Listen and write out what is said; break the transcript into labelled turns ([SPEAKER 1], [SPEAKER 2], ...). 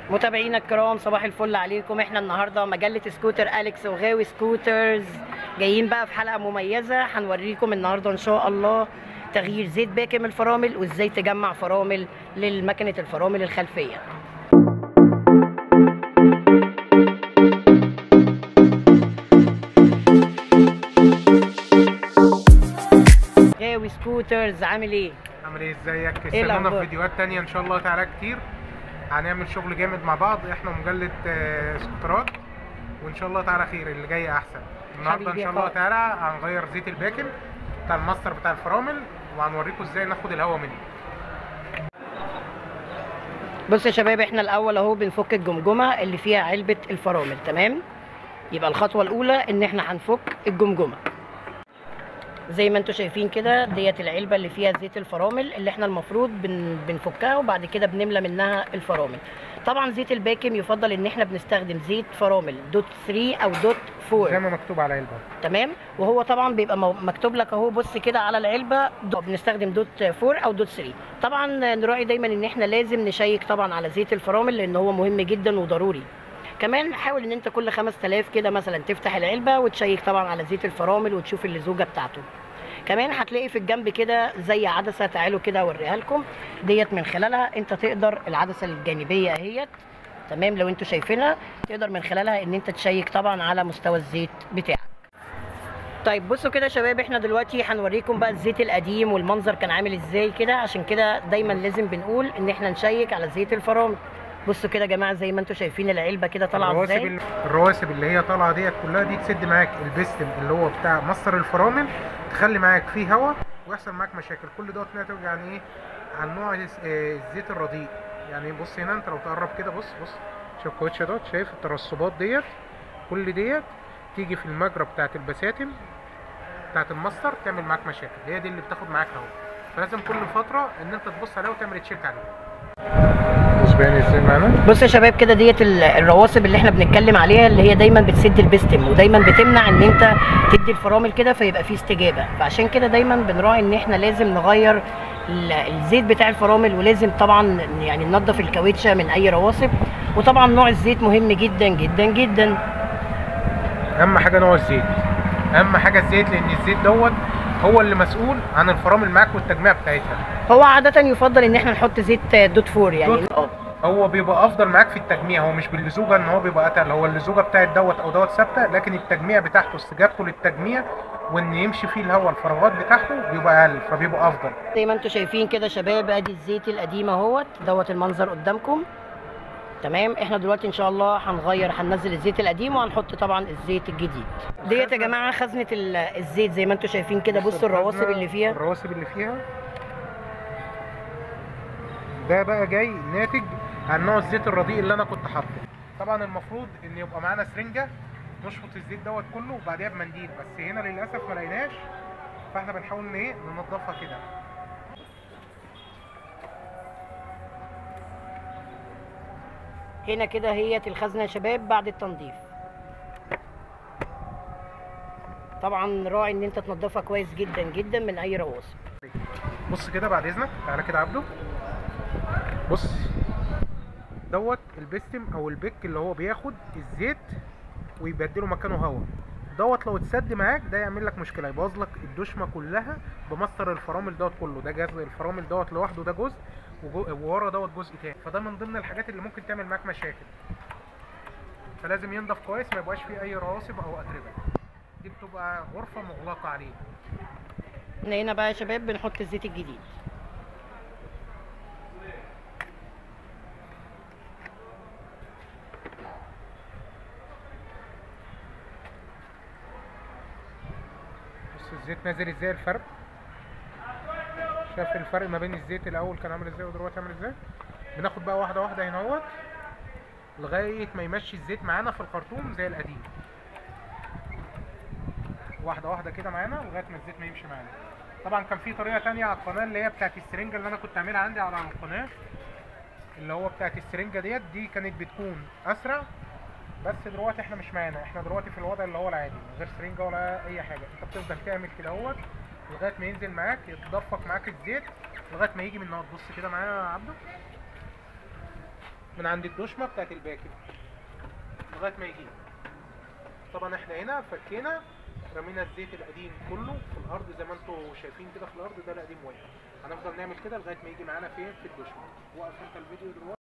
[SPEAKER 1] متابعينا الكرام صباح الفل عليكم. احنا النهارده مجله سكوتر اليكس وغاوي سكوترز جايين بقى في حلقه مميزه. هنوريكم النهارده ان شاء الله تغيير زيت باكم الفرامل وازاي تجمع فرامل للمكنه الفرامل الخلفيه. غاوي سكوترز عامل ايه؟
[SPEAKER 2] عامل ايه؟ ازيك؟ استنونا في فيديوهات تانية ان شاء الله تعالى كتير. هنعمل شغل جامد مع بعض احنا ومجلة سكوترات، وان شاء الله تعالى خير، اللي جاي احسن. النهارده ان شاء الله تعالى هنغير زيت الباكن بتاع الماستر بتاع الفرامل، وهنوريكم ازاي ناخد الهواء منه.
[SPEAKER 1] بص يا شباب، احنا الاول اهو بنفك الجمجمه اللي فيها علبه الفرامل. تمام، يبقى الخطوه الاولى ان احنا هنفك الجمجمه زي ما انتم شايفين كده. ديت العلبه اللي فيها زيت الفرامل اللي احنا المفروض بنفكها، وبعد كده بنملى منها الفرامل. طبعا زيت الباكم يفضل ان احنا بنستخدم زيت فرامل دوت 3 او دوت 4
[SPEAKER 2] زي ما مكتوب على العلبه.
[SPEAKER 1] تمام، وهو طبعا بيبقى مكتوب لك اهو، بص كده على العلبه بنستخدم دوت 4 او دوت 3. طبعا نراعي دايما ان احنا لازم نشيك طبعا على زيت الفرامل لان هو مهم جدا وضروري. كمان حاول ان انت كل 5000 كده مثلا تفتح العلبه وتشيك طبعا على زيت الفرامل وتشوف اللزوجه بتاعته. كمان هتلاقي في الجنب كده زي عدسه، تعالوا كده اوريها لكم. ديت من خلالها انت تقدر، العدسه الجانبيه اهيت تمام، لو انتوا شايفينها تقدر من خلالها ان انت تشيك طبعا على مستوى الزيت بتاعك. طيب بصوا كده يا شباب، احنا دلوقتي هنوريكم بقى الزيت القديم والمنظر كان عامل ازاي كده. عشان كده دايما لازم بنقول ان احنا نشيك على زيت الفرامل. بصوا كده يا جماعه زي ما انتم شايفين العلبه كده طالعه ازاي.
[SPEAKER 2] الرواسب اللي هي طالعه ديت كلها دي تسد معاك البستم اللي هو بتاع مصدر الفرامل، تخلي معاك فيه هواء ويحصل معاك مشاكل. كل دوت ناتج عن ايه؟ عن نوع الزيت الرديء. يعني بص هنا، انت لو تقرب كده بص شوف الكوتش دوت، شايف الترسبات ديت؟ كل ديت تيجي في المجرى بتاعت البساتم بتاعت المصدر تعمل معاك مشاكل. هي دي اللي بتاخد معاك هواء، فلازم كل فتره ان انت تبص عليها وتعمل تشيك عليها.
[SPEAKER 1] بص يا شباب كده، ديت الرواسب اللي احنا بنتكلم عليها اللي هي دايما بتسد البستم ودايما بتمنع ان انت تدي الفرامل كده فيبقى فيه استجابه. فعشان كده دايما بنراعي ان احنا لازم نغير الزيت بتاع الفرامل، ولازم طبعا يعني ننضف الكاوتشه من اي رواسب. وطبعا نوع الزيت مهم جدا جدا جدا.
[SPEAKER 2] اهم حاجه نوع الزيت، اهم حاجه الزيت، لان الزيت دوت هو اللي مسؤول عن الفرامل معاك والتجميع بتاعتها.
[SPEAKER 1] هو عاده يفضل ان احنا نحط زيت دوت 4 يعني
[SPEAKER 2] هو بيبقى افضل معاك في التجميع. هو مش باللزوجه ان هو بيبقى اتقل، هو اللزوجه بتاعت دوت او دوت ثابته، لكن التجميع بتاعته استجابته للتجميع وان يمشي فيه الهواء الفراغات بتاعته بيبقى اقل، فبيبقى افضل.
[SPEAKER 1] زي ما انتم شايفين كده يا شباب، ادي الزيت القديم اهوت، دوت المنظر قدامكم. تمام، احنا دلوقتي ان شاء الله هننزل الزيت القديم وهنحط طبعا الزيت الجديد. ديت يا جماعه خزنه الزيت زي ما انتم شايفين كده. بصوا الرواسب اللي فيها،
[SPEAKER 2] ده بقى جاي ناتج عن نوع الزيت الرديء اللي انا كنت حاطه. طبعا المفروض ان يبقى معانا سرنجه نشفط الزيت دوت كله وبعديها بمنديل، بس هنا للاسف ما لقيناش، فاحنا بنحاول ان ايه ننضفها كده.
[SPEAKER 1] هنا كده هي الخزنه يا شباب بعد التنظيف. طبعا راعي ان انت تنضفها كويس جدا جدا من اي رواسب.
[SPEAKER 2] بص كده بعد اذنك، تعالى كده عبده، بص دوت البستم او البك اللي هو بياخد الزيت ويبدله مكانه هواء. دوت لو اتسد معاك ده يعمل لك مشكله، يبوظ لك الدشمه كلها بمصدر الفرامل دوت كله. ده جزء الفرامل دوت لوحده، ده جزء، وورا دوت جزء تاني، فده من ضمن الحاجات اللي ممكن تعمل معاك مشاكل. فلازم ينضف كويس، ما يبقاش فيه اي رواسب او اتربه. دي بتبقى غرفه مغلقه عليه.
[SPEAKER 1] هنا بقى يا شباب بنحط الزيت الجديد.
[SPEAKER 2] الزيت نازل ازاي، الفرق، شايف الفرق ما بين الزيت الاول كان عامل ازاي ودلوقتي عامل ازاي. بناخد بقى واحده واحده هنا اهوت لغايه ما يمشي الزيت معانا في الخرطوم زي القديم. واحده واحده كده معانا لغايه ما الزيت ما يمشي معانا. طبعا كان في طريقه تانية على القناه اللي هي بتاعت السرنجه اللي انا كنت عاملها عندي على القناه، اللي هو بتاعت السرنجه دي كانت بتكون اسرع، بس دلوقتي احنا مش معانا. احنا دلوقتي في الوضع اللي هو العادي من غير سرنجه ولا اي حاجه. انت بتفضل تعمل كده اهوت لغايه ما ينزل معاك، يتدفق معاك الزيت لغايه ما يجي من النار. بص كده معايا يا عبده، من عند الدشمه بتاعت الباكن لغايه ما يجي. طبعا احنا هنا فكينا رمينا الزيت القديم كله في الارض زي ما انتم شايفين كده في الارض، ده القديم واقع. هنفضل نعمل كده لغايه ما يجي معانا فين في الدشمه. وقف انت الفيديو دلوقتي.